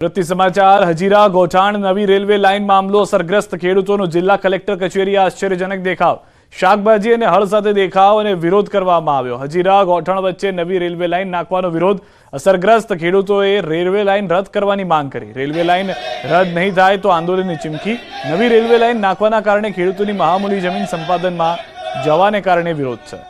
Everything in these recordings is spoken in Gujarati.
પ્રતિ સમાચાર હજીરા ગોઠાણ નવી રેલવે લાઇન મામલો અસરગ્રસ્ત ખેડૂતોનો જિલ્લા કલેક્ટર કચેરીએ આશ્ચર્યજનક દેખાવ શાકભાજી અને હળ સાથે દેખાવ અને વિરોધ કરવામાં આવ્યો। હજીરા ગોઠાણ વચ્ચે નવી રેલવે લાઇન નાખવાનો વિરોધ અસરગ્રસ્ત ખેડૂતોએ રેલવે લાઇન રદ કરવાની માંગ કરી। રેલવે લાઇન રદ નહીં થાય તો આંદોલનની ચીમકી। નવી રેલવે લાઇન નાખવાના કારણે ખેડૂતોની મહામૂલી જમીન સંપાદનમાં જવાને કારણે વિરોધ છે।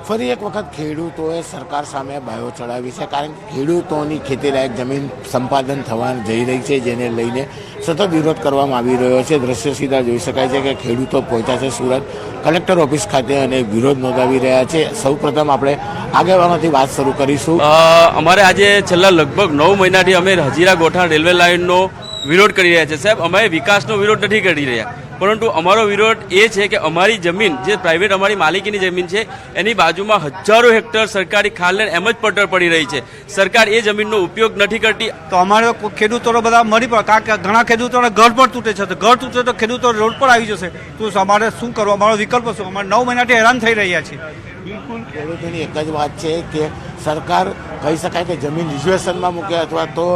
ફરી એક વખત ખેડૂતોએ સરકાર સામે બાયો ચડાવી છે, કારણ કે ખેડૂતોની ખેતીલાયક જમીન સંપાદન થવા જઈ રહી છે, જેને લઈને સતત વિરોધ કરવામાં આવી રહ્યો છે। દ્રશ્ય સીધા જોઈ શકાય છે કે ખેડૂતો પહોંચ્યા છે સુરત કલેક્ટર ઓફિસ ખાતે અને વિરોધ નોંધાવી રહ્યા છે। સૌપ્રથમ આપણે આગેવાનોથી વાત શરૂ કરીશું। અમારે આજે છેલ્લા લગભગ 9 મહિનાથી અમે હજીરા ગોઠાણ રેલવે લાઇનનો વિરોધ કરી રહ્યા છે। સાહેબ, અમે વિકાસનો વિરોધ નથી કરી રહ્યા, પરંતુ અમારો વિરોધ એ છે કે અમારી જમીન જે પ્રાઇવેટ અમારી માલિકીની જમીન છે એની બાજુમાં હજારો હેક્ટર સરકારી ખાલને એમ જ પટ્ટર પડી રહી છે। સરકાર એ જમીનનો ઉપયોગ નથી કરતી। તો અમારે ખેડૂતો બધા મરી પડે, કારણ કે ઘણા ખેડૂતોને ઘર પણ તૂટે છે, તો ઘર તૂટે તો ખેડૂતો રોડ પર આવી જશે, તો અમારે શું કરવું? અમારો વિકલ્પ શું? અમારે 9 મહિનાથી હેરાન થઈ રહ્યા છીએ। બિલકુલ, ખેડૂતોની એક જ વાત છે કે સરકાર કહી શકાય કે જમીન રિઝર્વેશનમાં મૂકે અથવા તો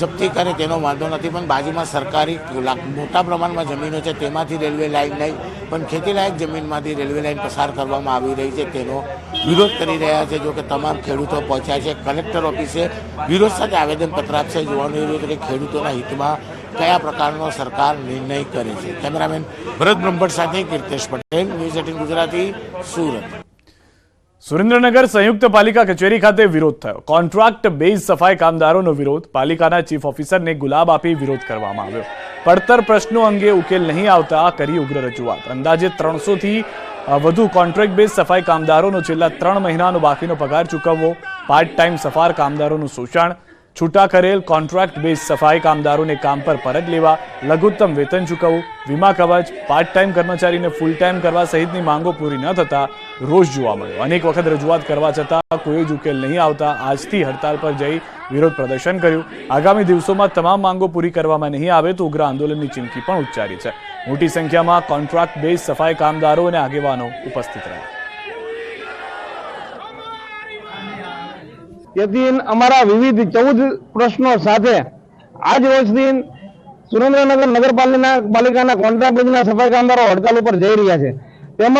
જપ્તી કરે તેનો વાંધો નથી, પણ બાજુમાં સરકારી મોટા પ્રમાણમાં જમીનો છે તેમાંથી રેલવે લાઇન નહીં પણ ખેતીલાયક જમીનમાંથી રેલવે લાઇન પસાર કરવામાં આવી રહી છે, તેનો વિરોધ કરી રહ્યા છે। જો કે તમામ ખેડૂતો પહોંચ્યા છે કલેક્ટર ઓફિસે, વિરોધ સાથે આવેદનપત્ર આપશે। જોવાનું એ રહ્યું કે ખેડૂતોના હિતમાં કયા પ્રકારનો સરકાર નિર્ણય કરે છે। કેમેરામેન ભરત બ્રહ્મભટ્ટ સાથે કીર્તેશ પટેલ, ન્યૂઝ 18 ગુજરાતી, સુરત। સુરેન્દ્રનગર સંયુક્ત પાલિકા કચેરી ખાતે વિરોધ થયો। કોન્ટ્રાક્ટ બેઝ સફાઈ કામદારોનો વિરોધ। પાલિકાના ચીફ ઓફિસરને ગુલાબ આપી વિરોધ કરવામાં આવ્યો। પડતર પ્રશ્નો અંગે ઉકેલ નહીં આવતા કરી ઉગ્ર રજૂઆત। અંદાજે 300 થી વધુ કોન્ટ્રાક્ટ બેઝ સફાઈ કામદારોનો છેલ્લા 3 મહિનાનો બાકીનો પગાર ચૂકવવો, પાર્ટ ટાઈમ સફાર કામદારોનું શોષણ, છૂટા કરેલ કોન્ટ્રાક્ટ બેઝ સફાઈ કામદારોને કામ પર પરત લેવા, લઘુત્તમ વેતન ચૂકવવું, વીમા કવચ, પાર્ટ ટાઈમ કર્મચારીને ફૂલ ટાઈમ કરવા સહિતની માંગો પૂરી ન થતા રોષ જોવા મળ્યો। અનેક વખત રજૂઆત કરવા છતાં કોઈ જ ઉકેલ નહીં આવતા આજથી હડતાલ પર જઈ વિરોધ પ્રદર્શન કર્યું। આગામી દિવસોમાં તમામ માંગો પૂરી કરવામાં નહીં આવે તો ઉગ્ર આંદોલનની ચીમકી પણ ઉચ્ચારી છે। મોટી સંખ્યામાં કોન્ટ્રાક્ટ બેઝ સફાઈ કામદારો અને આગેવાનો ઉપસ્થિત રહ્યા। તેથી અમારા વિવિધ 14 પ્રશ્નો સાથે આજ રોજથી સુરેન્દ્રનગર નગરપાલિકાના કોન્ટ્રાક્ટ બેઝના સફાઈ કામદારો હડતાલ ઉપર જઈ રહ્યા છે। તેમજ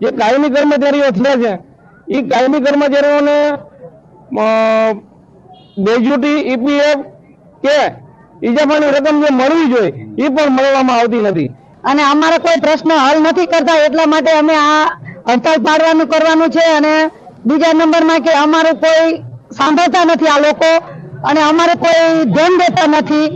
જે કાયમી કર્મચારીઓ થયા છે એ કાયમી કર્મચારીઓને ગ્રેજ્યુટી, ઈપીએફ કે ઇજાફાની રકમ જે મળવી જોઈએ એ પણ મળવામાં આવતી નથી અને અમારો કોઈ પ્રશ્ન હલ નથી કરતા, એટલા માટે અમે આ હડતાલ પાડવાનું કરવાનું છે। અને બીજા નંબરમાં કે અમારું કોઈ સાંભળતા નથી આ લોકો અને અમારે કોઈ ધ્યાન દેતા નથી।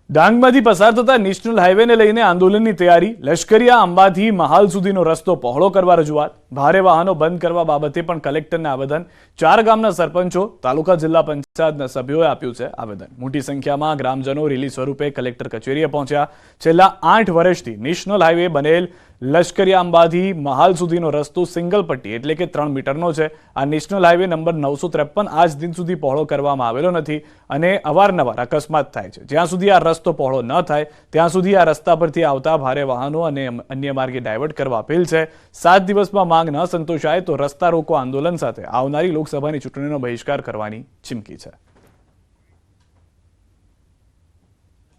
ડાંગમાંથી પસાર થતા નેશનલ હાઈવેને લઈને આંદોલનની તૈયારી। લશ્કરિયા અંબાથી મહાલ સુધીનો રસ્તો પહોળો કરવા રજૂઆત। ભારે વાહનો બંધ કરવા બાબતે પણ કલેક્ટરને આવેદન। 4 ગામના સરપંચો, તાલુકા જિલ્લા પંચાયતના સભ્યોએ આપ્યું છે આવેદન। મોટી સંખ્યામાં ગ્રામજનો રેલી સ્વરૂપે કલેક્ટર કચેરીએ પહોંચ્યા। છેલ્લા 8 વર્ષથી નેશનલ હાઈવે બનેલ લશ્કરિયા અંબાથી મહાલ સુધીનો રસ્તો સિંગલ પટ્ટી એટલે કે 3 મીટરનો છે। આ નેશનલ હાઈવે નંબર 953 આજ દિન સુધી પહોળો કરવામાં આવેલો નથી અને અવારનવાર અકસ્માત થાય છે। જ્યાં સુધી આ રસ્તો પહોળો ન થાય ત્યાં સુધી આ રસ્તા પરથી આવતા ભારે વાહનો અને અન્ય માર્ગે ડાયવર્ટ કરવા અપીલ છે। 7 દિવસમાં માંગ ન સંતોષાય તો રસ્તા રોકો આંદોલન સાથે આવનારી લોકસભાની ચૂંટણીનો બહિષ્કાર કરવાની ચીમકી છે।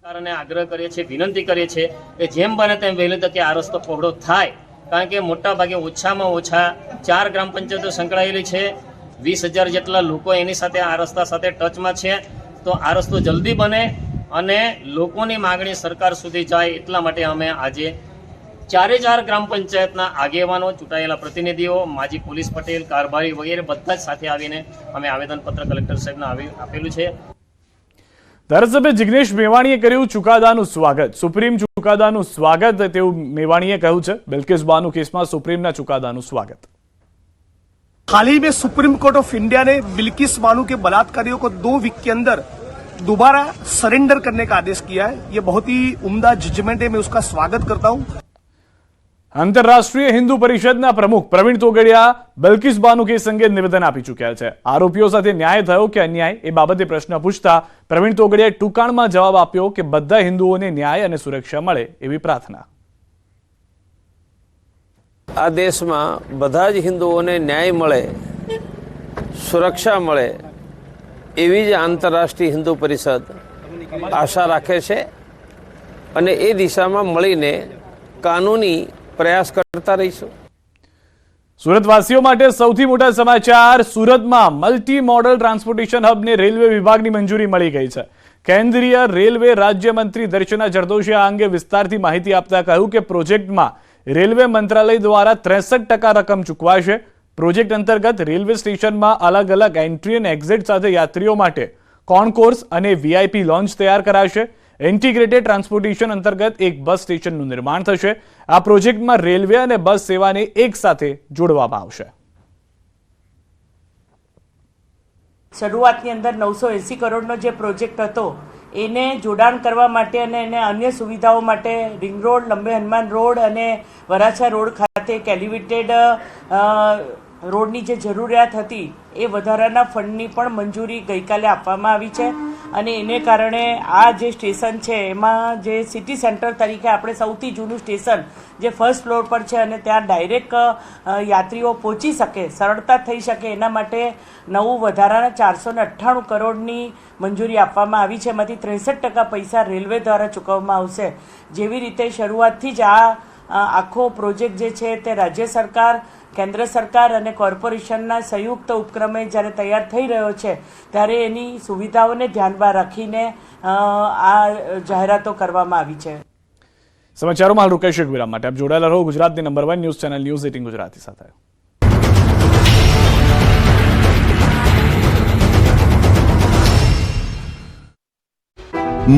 સરકારને આગ્રહ કરીએ છીએ, વિનંતી કરીએ છીએ કે જેમ બને તેમ વહેલી તકે આ રસ્તો પહોળો થાય, કારણ કે મોટા ભાગે ઓછામાં ઓછા 4 ગ્રામ પંચાયતો સંકળાયેલી છે, 20,000 જેટલા લોકો એની સાથે આ રસ્તા સાથે ટચમાં છે। તો આ રસ્તો જલ્દી બને અને લોકોની માગણી સરકાર સુધી જાય એટલા માટે અમે આજે 4 ગ્રામ પંચાયતના આગેવાનો, ચૂંટાયેલા પ્રતિનિધિઓ, માજી પોલીસ પટેલ, કારભારી વગેરે બધા જ સાથે આવીને અમે આવેદનપત્ર કલેક્ટર સાહેબને આપેલું છે। ધારાસભ્ય જિગ્નેશ મેવાણીએ કર્યું ચુકાદાનું સ્વાગત। સુપ્રીમ ચુકાદાનું સ્વાગત તેવું મેવાણીએ કહ્યું છે। બિલ્કિસ બાનુ કેસમાં સુપ્રીમના ચુકાદાનું સ્વાગત। हाल ही में सुप्रीम कोर्ट ऑफ इंडिया ने बिल्किस बानो के बलात्कारियों को 2 वीक के अंदर दोबारा सरेंडर करने का आदेश किया है। ये बहुत ही उम्दा जजमेंट है, मैं उसका स्वागत करता हूं। आंतरराष्ट्रीय हिंदू परिषदના પ્રમુખ પ્રવીણ તોગડિયા બિલ્કિસ બાનુ કેસ અંગે નિવેદન આપી ચૂક્યા છે। આરોપીઓ સાથે ન્યાય થયો કે અન્યાય એ બાબતે પ્રશ્ન પૂછતા પ્રવીણ તોગડિયાએ ટૂંકાણમાં જવાબ આપ્યો કે બધા હિન્દુઓને ન્યાય અને સુરક્ષા મળે એવી પ્રાર્થના। આ દેશમાં બધા જ હિન્દુઓને ન્યાય મળે, સુરક્ષા મળે એવી જ આંતરરાષ્ટ્રીય હિન્દુ પરિષદ આશા રાખે છે અને એ દિશામાં મળીને કાનૂની પ્રયાસ કરતા રહીશું. સુરતવાસીઓ માટે સૌથી મોટા સમાચાર. સુરતમાં મલ્ટી મોડલ ટ્રાન્સપોર્ટેશન હબને રેલવે વિભાગની મંજૂરી મળી ગઈ છે. કેન્દ્રીય રેલવે રાજ્યમંત્રી દર્શના જરદોશીએ આ અંગે વિસ્તારથી માહિતી આપતા કહ્યું કે પ્રોજેક્ટમાં રેલવે મંત્રાલય દ્વારા 63% રકમ ચૂકવાશે. પ્રોજેક્ટ અંતર્ગત રેલવે સ્ટેશનમાં અલગ અલગ એન્ટ્રી અને એક્ઝિટ સાથે યાત્રીઓ માટે કોન્કોર્સ અને વીઆઈપી લોન્જ તૈયાર કરાશે. ઇન્ટિગ્રેટેડ ટ્રાન્સપોર્ટેશન અંતર્ગત એક બસ સ્ટેશનનું નિર્માણ થશે. આ પ્રોજેક્ટમાં રેલવે અને બસ સેવાને એક સાથે જોડવામાં આવશે. શરૂઆતની અંદર 980 કરોડનો જે પ્રોજેક્ટ હતો એને જોડાણ કરવા માટે અને એને અન્ય સુવિધાઓ માટે રિંગ રોડ, લંબે હનુમાન રોડ અને વરાછા રોડ ખાતે એલિવેટેડ રોડની જે જરૂરિયાત હતી એ વધારાના ફંડની પણ મંજૂરી ગઈકાલે આપવામાં આવી છે. અને એને કારણે આ જે સ્ટેશન છે એમાં જે સિટી સેન્ટર તરીકે આપણે સૌથી જૂનું સ્ટેશન જે ફર્સ્ટ ફ્લોર પર છે અને ત્યાં ડાયરેક્ટ યાત્રીઓ પહોંચી શકે, સરળતા થઈ શકે એના માટે નવું વધારાના 498 કરોડની મંજૂરી આપવામાં આવી છે. એમાંથી 63% પૈસા રેલવે દ્વારા ચૂકવવામાં આવશે. જેવી રીતે શરૂઆતથી જ આ આખો પ્રોજેક્ટ જે છે તે રાજ્ય સરકાર, કેન્દ્ર સરકાર અને કોર્પોરેશનના સંયુક્ત ઉપક્રમે જ્યારે તૈયાર થઈ રહ્યો છે ત્યારે એની સુવિધાઓને ધ્યાનમાં રાખીને આ જાહેરાતો કરવામાં આવી છે. સમાચારોમાં હાલ રોકાઈશું એક વિરામ માટે. આપ જોડાયેલા રહો ગુજરાતની number 1 news channel news 18 Gujarati સાથે.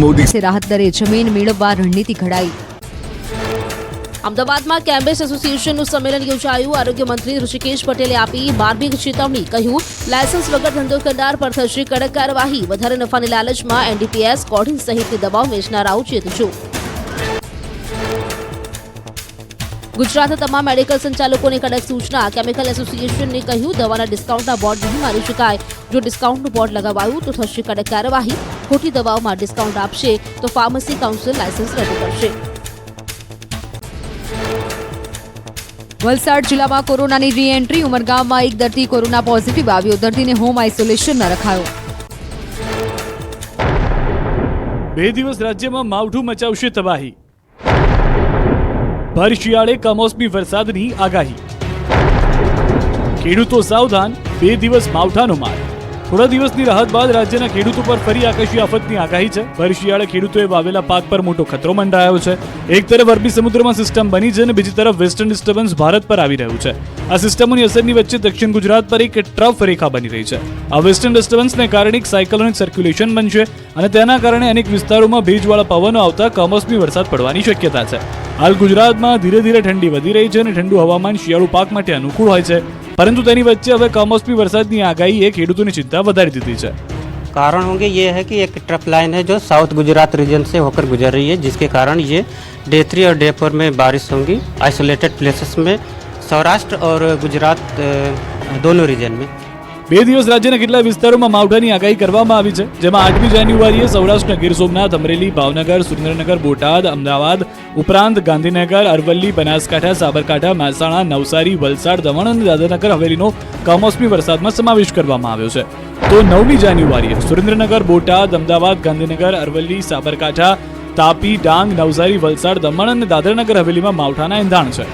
મોદી से राहत दरे जमीन मेळववा रणनीति घडाई. અમદાવાદમાં કેમ્બેસ એસોસિએશનનું સંમેલન યોજાયું. આરોગ્ય મંત્રી ઋષિકેશ પટેલે આપી 12મી ચેતવણી. કહ્યું, લાયસન્સ વગર ધંધો કરનાર પર થશે કડક કાર્યવાહી. વધારે નફાની લાલચમાં એનડીપીએસ, કોડિન સહિતની દવાઓ વેચનારાઓ ચેતજો. ગુજરાતના તમામ મેડિકલ સંચાલકોને કડક સૂચના. કેમિકલ એસોસિએશનને કહ્યું, દવાના ડિસ્કાઉન્ટના બોર્ડ નહીં મારી શકાય. જો ડિસ્કાઉન્ટનું બોર્ડ લગાવાયું તો થશે કડક કાર્યવાહી. ખોટી દવાઓમાં ડિસ્કાઉન્ટ આપશે તો ફાર્મસી કાઉન્સિલ લાયસન્સ રદ કરશે. વલસાડ જિલ્લામાં કોરોનાની રી એન્ટ્રી. ઉમરગામમાં એક દર્દી કોરોના પોઝિટિવ આવ્યો. દર્દીને હોમ આઇસોલેશનમાં રખાયો. 2 દિવસ રાજ્યમાં માવઠું મચાવશે તબાહી. ભર શિયાળે કમોસમી વરસાદની આગાહી. ખેડૂતો સાવધાન, 2 દિવસ માવઠાનો માર. થોડા દિવસની રાહત બાદ રાજ્યના ખેડૂતો પર ફરી આકાશી આફતની આગાહી છે. ભર શિયાળે ખેડૂતોએ વાવેલા પાક પર મોટો ખતરો મંડાયો છે. એક તરફ અરબી સમુદ્રમાં સિસ્ટમ બની છે અને બીજી તરફ વેસ્ટર્ન ડિસ્ટર્બન્સ ભારત પર આવી રહ્યું છે. આ સિસ્ટમોની અસરની વચ્ચે દક્ષિણ ગુજરાત પર એક ટ્રફ રેખા બની રહી છે. આ વેસ્ટર્ન ડિસ્ટર્બન્સને કારણે એક સાયક્લોનિક સર્ક્યુલેશન બનશે અને તેના કારણે અનેક વિસ્તારોમાં ભેજવાળા પવનો આવતા કમોસમી વરસાદ પડવાની શક્યતા છે. હાલ ગુજરાતમાં ધીરે ધીરે ઠંડી વધી રહી છે અને ઠંડુ હવામાન શિયાળુ પાક માટે અનુકૂળ હોય છે. परंतु તેની વચ્ચે હવે કમોસમી વરસાદની આગાહીએ ખેડૂતોની ચિંતા વધારી દીધી છે. कारण होंगे ये है कि एक ट्रफ लाइन है जो साउथ गुजरात रीजन से होकर गुजर रही है, जिसके कारण ये डे 3 और डे 4 में बारिश होंगी आइसोलेटेड प्लेसेस में, सौराष्ट्र और गुजरात दोनों रीजन में. 2 દિવસ રાજ્યના કેટલાક વિસ્તારોમાં માવઠાની આગાહી કરવામાં આવી છે, જેમાં 8મી જાન્યુઆરીએ સૌરાષ્ટ્રના ગીર સોમનાથ, અમરેલી, ભાવનગર, સુરેન્દ્રનગર, બોટાદ, અમદાવાદ ઉપરાંત ગાંધીનગર, અરવલ્લી, બનાસકાંઠા, સાબરકાંઠા, મહેસાણા, નવસારી, વલસાડ, દમણ અને દાદરાનગર હવેલીનો કમોસમી વરસાદમાં સમાવેશ કરવામાં આવ્યો છે. તો 9મી જાન્યુઆરીએ સુરેન્દ્રનગર, બોટાદ, અમદાવાદ, ગાંધીનગર, અરવલ્લી, સાબરકાંઠા, તાપી, ડાંગ, નવસારી, વલસાડ, દમણ અને દાદરાનગર હવેલીમાં માવઠાના એંધાણ છે.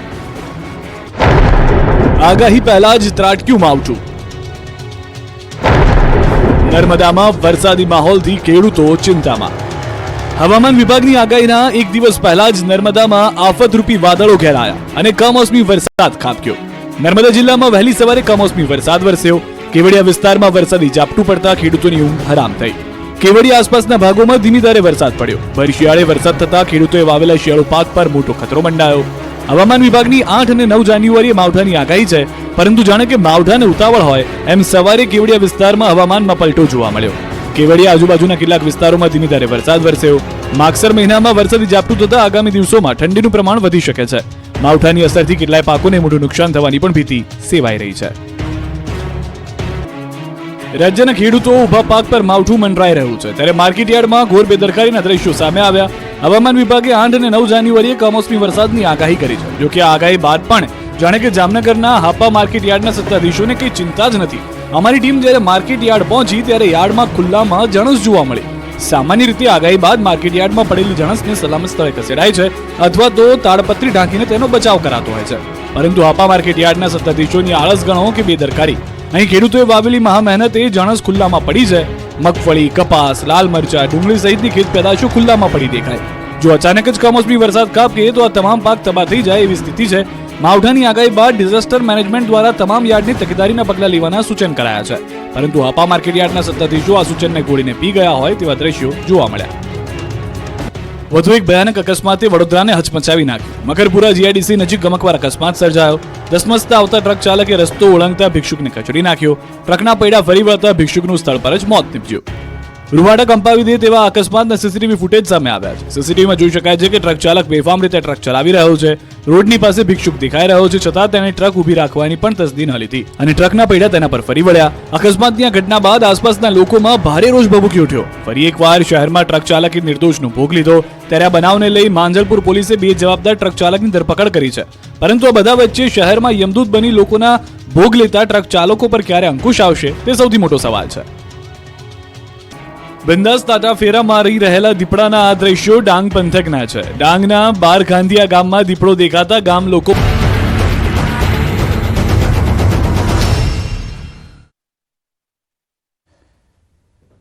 આગાહી પહેલા જ ત્રાટક્યું માવઠું. નર્મદામાં વરસાદી માહોલથી ખેડૂતો ચિંતામાં. હવામાન વિભાગની આગાહીના એક દિવસ પહેલા જ નર્મદામાં આફતરૂપી વાદળો ઘેરાયા અને કમોસમી વરસાદ ખાબક્યો. નર્મદા જિલ્લામાં વહેલી સવારે કમોસમી વરસાદ વરસ્યો. કેવડિયા વિસ્તારમાં વરસાદી ઝાપટું પડતા ખેડૂતોની ઊંઘ હરામ થઈ. કેવડિયા આસપાસના ભાગોમાં ધીમી ધારે વરસાદ પડ્યો. ભર શિયાળે વરસાદ થતા ખેડૂતોએ વાવેલા શિયાળુ પાક પર મોટો ખતરો મંડાયો. હવામાન વિભાગની 8 અને 9 જાન્યુઆરીએ માવઠાની આગાહી છે, પરંતુ જાણે કે માવઠાને ઉતાવળ હોય એમ સવારે કેવડિયા વિસ્તારમાં હવામાનમાં પલટો જોવા મળ્યો. કેવડિયા આજુબાજુના કેટલાક વિસ્તારોમાં ધીમી ધારે વરસાદ વરસ્યો. માગસર મહિનામાં વરસાદી ઝાપટું થતા આગામી દિવસોમાં ઠંડીનું પ્રમાણ વધી શકે છે. માવઠાની અસરથી કેટલાય પાકોને મોટું નુકસાન થવાની પણ ભીતિ સેવાઈ રહી છે. રાજ્યના ખેડૂતો ઉભા પાક પર માવઠું મંડરાઈ રહ્યું છે, ત્યારે માર્કેટયાર્ડમાં ઘોર બેદરકારીના દ્રશ્યો સામે આવ્યા. હવામાન વિભાગે 8 અને 9 જાન્યુઆરીએ કમોસમી વરસાદની આગાહી કરી છે. જોકે આ આગાહી બાદ પણ જાણે કે જામનગરના હાપા માર્કેટ યાર્ડના સત્તાધીશોને કઈ ચિંતા જ નથી. અમારી ટીમ જ્યારે માર્કેટ યાર્ડ પહોંચી ત્યારે યાર્ડમાં ખુલ્લામાં જણસ જોવા મળી. સામાન્ય રીતે આગાહી બાદ માર્કેટ યાર્ડમાં પડેલી જણસને સલામત સ્થળે ખસેડાય છે અથવા તો તાડપત્રી ઢાંકીને તેનો બચાવ કરાતો હોય છે. પરંતુ હાપા માર્કેટ યાર્ડના સત્તાધીશોની આળસ ગણો કે બેદરકારી. અહીં ખેડૂતોએ વાવેલી મહા મહેનતે જણસ ખુલ્લામાં પડી છે. મગફળી, કપાસ, લાલ મરચા, ડુંગળી સહિતની ખેત પેદાશો ખુલ્લામાં પડી દેખાય. જો અચાનક જ કમોસમી વરસાદ ખાબકે તો આ તમામ પાક તબાહ થઈ જાય એવી સ્થિતિ છે. માવઠાની આગાહી બાદ ડિઝાસ્ટર મેનેજમેન્ટ દ્વારા તમામ યાર્ડની તકેદારીના પગલાં લેવાના સૂચન કરાયા છે. પરંતુ હાપા માર્કેટ યાર્ડના સત્તાધીશો આ સૂચનને ગોળીને પી ગયા હોય તેવા દ્રશ્યો જોવા મળ્યા. વધુ એક ભયાનક અકસ્માતે વડોદરાને હચમચાવી નાખ્યું. મકરપુરા જીઆઈડીસી નજીક ગમકવાર અકસ્માત સર્જાયો. ધસમસતા આવતા ટ્રક ચાલકે રસ્તો ઓળંગતા ભિક્ષુકને કચડી નાખ્યો. ટ્રકના પૈડા ફરી વળતા ભિક્ષુકનું સ્થળ પર જ મોત નીપજ્યું. રૂવાડા કંપાવી દે તેવા અકસ્માતના સીસીટીવી ફૂટેજ સામે આવ્યા છે. સીસીટીવીમાં જોઈ શકાય છે કે ટ્રક ચાલક બેફામ રીતે ટ્રક ચલાવી રહ્યો છે. રોડની પાસે ભિક્ષુક દેખાઈ રહ્યો છે, છતાં તેને ટ્રક ઊભી રાખવાની પણ તસદી ન લીધી અને ટ્રકના પૈડા તેના પર ફરી વળ્યા. અકસ્માતની આ ઘટના બાદ આસપાસના લોકોમાં ભારે રોષ ભભૂકી ઉઠ્યો. ફરી એકવાર શહેરમાં ટ્રક ચાલકે નિર્દોષનો ભોગ લીધો. ત્યારે આ બનાવને લઈ માંજલપુર પોલીસે બે જવાબદાર ટ્રક ચાલકની ધરપકડ કરી છે. પરંતુ આ બધા વચ્ચે શહેરમાં યમદૂત બની લોકોના ભોગ લેતા ટ્રક ચાલકો પર ક્યારે અંકુશ આવશે તે સૌથી મોટો સવાલ છે. બિંદાસ તાટા ફેરા મારી રહેલા દીપડાના આ દ્રશ્યો ડાંગ પંથકના છે. ડાંગના બારખાંધિયા ગામમાં દીપડો દેખાતા ગામ લોકો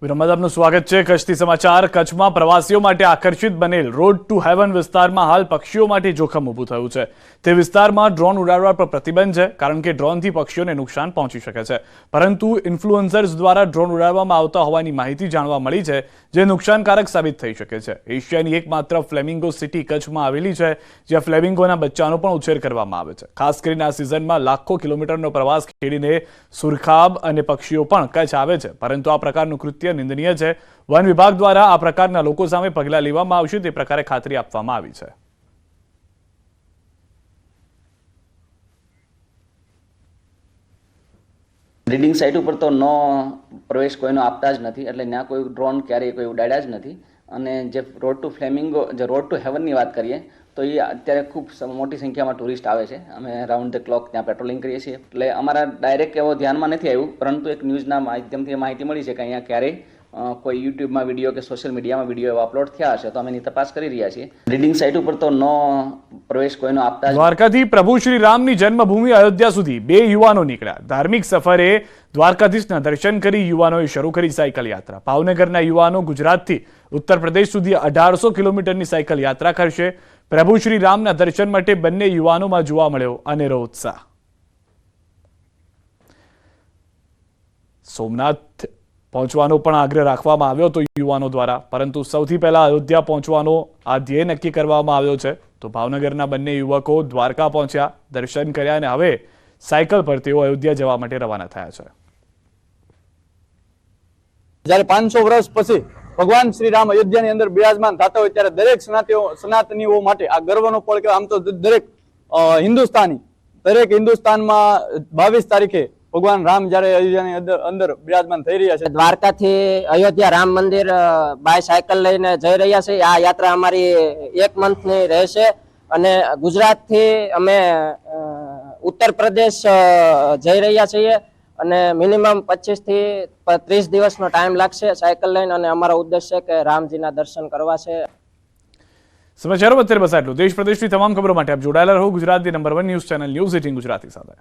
વિરામબાદ આપનું સ્વાગત છે. કચ્છથી સમાચાર. કચ્છમાં પ્રવાસીઓ માટે આકર્ષિત બનેલ રોડ ટુ હેવન વિસ્તારમાં હાલ પક્ષીઓ માટે જોખમ ઊભું થયું છે. તે વિસ્તારમાં ડ્રોન ઉડાડવા પર પ્રતિબંધ છે, કારણ કે ડ્રોનથી પક્ષીઓને નુકસાન પહોંચી શકે છે. પરંતુ ઇન્ફ્લુએન્સર્સ દ્વારા ડ્રોન ઉડાડવામાં આવતા હોવાની માહિતી જાણવા મળી છે, જે નુકસાનકારક સાબિત થઈ શકે છે. એશિયાની એકમાત્ર ફ્લેમિંગો સિટી કચ્છમાં આવેલી છે, જ્યાં ફ્લેમિંગોના બચ્ચાનો પણ ઉછેર કરવામાં આવે છે. ખાસ કરીને આ સિઝનમાં લાખો કિલોમીટરનો પ્રવાસ ખેડીને સુરખાબ અને પક્ષીઓ પણ કચ્છ આવે છે. પરંતુ આ પ્રકારનું કૃત્ય નિંદનીય છે. વન વિભાગ દ્વારા આ પ્રકારના લોકો સામે પગલાં લેવામાં આવશે તે પ્રકારે ખાતરી આપવામાં આવી છે. બ્રીડિંગ સાઇટ ઉપર તો નો પ્રવેશ કોઈનો આપતા જ નથી, એટલે ત્યાં કોઈ ડ્રોન ક્યારેય કોઈ ઉડાડ્યા જ નથી. અને જે રોડ ટુ ફ્લેમિંગો, જે રોડ ટુ હેવનની વાત કરીએ તો એ અત્યારે ખૂબ મોટી સંખ્યામાં ટુરિસ્ટ આવે છે. અમે રાઉન્ડ ધ ક્લોક ત્યાં પેટ્રોલિંગ કરીએ છીએ, એટલે અમારા ડાયરેક્ટ એવો ધ્યાનમાં નથી આવ્યું. પરંતુ એક ન્યૂઝના માધ્યમથી માહિતી મળી છે કે અહીંયા ક્યારેય કોઈ યુટ્યુબમાં વિડીયો કે સોશિયલ મીડિયામાં વિડીયો એવા અપલોડ થયા હશે, તો અમે એની તપાસ કરી રહ્યા છીએ. બ્રીડિંગ સાઇટ ઉપર તો નો પ્રવેશ કોઈનો આપતા. દ્વારકાથી પ્રભુ શ્રી રામની જન્મભૂમિ અયોધ્યા સુધી બે યુવાનો નીકળ્યા. ધાર્મિક સફરે દ્વારકાધીશના દર્શન કરી યુવાનોએ શરૂ કરી સાયકલ યાત્રા. ભાવનગરના યુવાનો ગુજરાતથી ઉત્તર પ્રદેશ સુધી 1800 કિલોમીટરની સાયકલ યાત્રા કરશે. પ્રભુ શ્રી રામના દર્શન માટે બંને યુવાનોમાં જોવા મળ્યો અનેરો ઉત્સાહ. સોમનાથ પહોંચવાનો પણ આગ્રહ રાખવામાં આવ્યો હતો યુવાનો દ્વારા, પરંતુ સૌથી પહેલા અયોધ્યા પહોંચવાનો આ ધ્યેય નક્કી કરવામાં આવ્યો છે. તો ભાવનગરના બંને યુવકો દ્વારકા પહોંચ્યા, દર્શન કર્યા અને હવે સાયકલ પર તેઓ અયોધ્યા જવા માટે રવાના થયા છે. જ્યારે 500 વર્ષ પછી ભગવાન શ્રી રામ અયોધ્યાની અંદર બિરાજમાન થતા હોય ત્યારે દરેક સનાતનીઓ માટે આ ગર્વનો પળ કહેવાય. આમ તો દરેક હિન્દુસ્તાનમાં 22 તારીખે ભગવાન રામ જયારે અયોધ્યાની અંદર બિરાજમાન થઈ રહ્યા છે. દ્વારકાથી અયોધ્યા રામ મંદિર બાય સાયકલ લઈને જઈ રહ્યા છે. આ યાત્રા અમારી 1 મંથની રહેશે અને ગુજરાતથી અમે ઉત્તર પ્રદેશ જઈ રહ્યા છીએ અને મિનિમમ 25 થી 30 દિવસનો ટાઈમ લાગશે સાયકલ લઈને. અને અમારો ઉદ્દેશ છે કે રામજીના દર્શન કરવા છે. સમાચારો અત્યારે બસ આટલું. દેશ પ્રદેશની તમામ ખબરો માટે આપ જોડાયેલા રહો ગુજરાતની number 1 news channel news 18 Gujarati સાથે.